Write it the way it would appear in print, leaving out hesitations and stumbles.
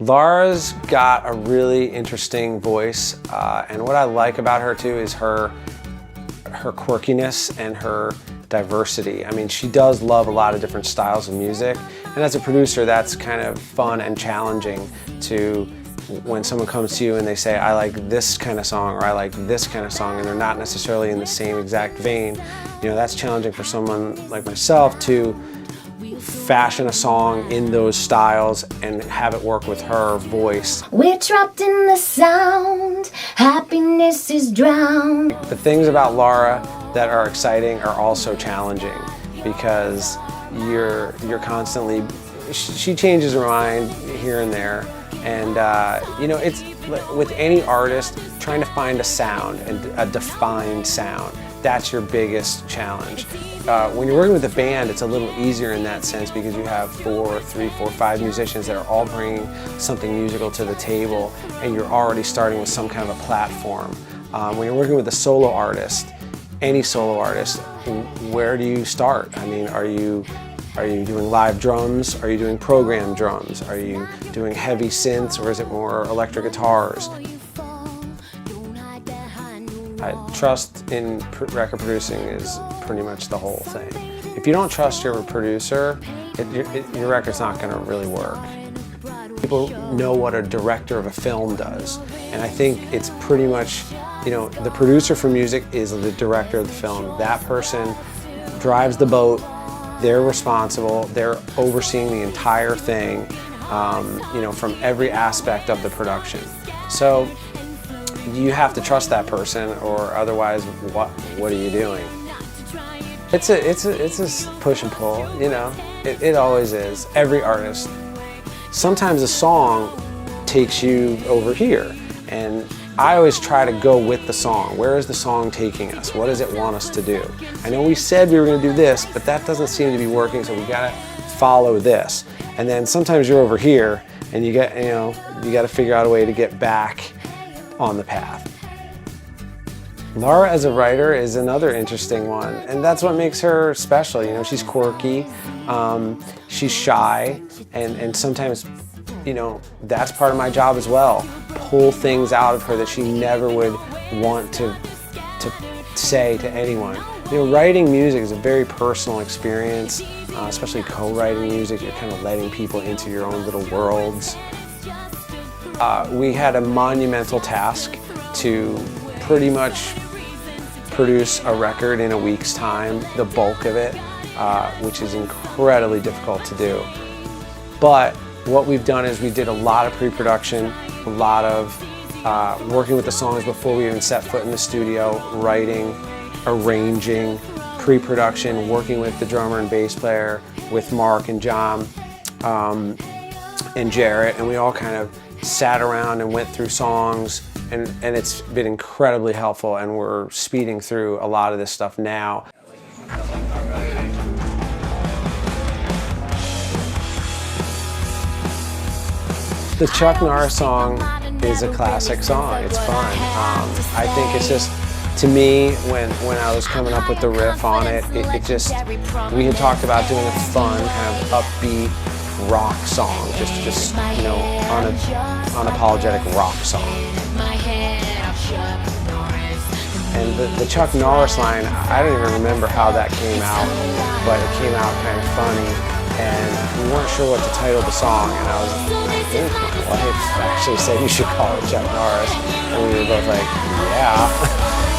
Laura's got a really interesting voice, and what I like about her too is her quirkiness and her diversity. I mean, she does love a lot of different styles of music, and as a producer, that's kind of fun and challenging to when someone comes to you and they say, I like this kind of song or I like this kind of song, and they're not necessarily in the same exact vein. You know, that's challenging for someone like myself to fashion a song in those styles and have it work with her voice. We're trapped in the sound, happiness is drowned. The things about Laura that are exciting are also challenging because you're constantly, she changes her mind here and there, and you know, it's with any artist trying to find a sound and a defined sound. That's your biggest challenge. When you're working with a band, it's a little easier in that sense because you have 3, 4, 5 musicians that are all bringing something musical to the table, and you're already starting with some kind of a platform. When you're working with a solo artist, any solo artist, where do you start? I mean, are you doing live drums? Are you doing programmed drums? Are you doing heavy synths, or is it more electric guitars? Trust in record producing is pretty much the whole thing. If you don't trust your producer, your record's not going to really work. People know what a director of a film does, and I think it's pretty much, you know, the producer for music is the director of the film. That person drives the boat, they're responsible, they're overseeing the entire thing, you know, from every aspect of the production. So you have to trust that person, or otherwise, what are you doing? It's a push and pull, you know. It always is. Every artist. Sometimes a song takes you over here, and I always try to go with the song. Where is the song taking us? What does it want us to do? I know we said we were going to do this, but that doesn't seem to be working, so we got to follow this. And then sometimes you're over here, and you got to figure out a way to get back on the path. Laura as a writer is another interesting one, and that's what makes her special. You know, she's quirky, she's shy, and sometimes, you know, that's part of my job as well. Pull things out of her that she never would want to say to anyone. You know, writing music is a very personal experience, especially co-writing music. You're kind of letting people into your own little worlds. We had a monumental task to pretty much produce a record in a week's time, the bulk of it, which is incredibly difficult to do. But what we've done is we did a lot of pre-production, a lot of working with the songs before we even set foot in the studio, writing, arranging, pre-production, working with the drummer and bass player, with Mark and John and Jarrett, and we all kind of sat around and went through songs, and it's been incredibly helpful, and we're speeding through a lot of this stuff now. The Chuck Norris song is a classic song. It's fun. I think it's just, to me, when I was coming up with the riff on it, it just, we had talked about doing a fun, kind of upbeat rock song, just you know, unapologetic rock song. And the Chuck Norris line, I don't even remember how that came out, but it came out kind of funny, and we weren't sure what to title the song, and I think my wife actually said you should call it Chuck Norris, and we were both like, yeah.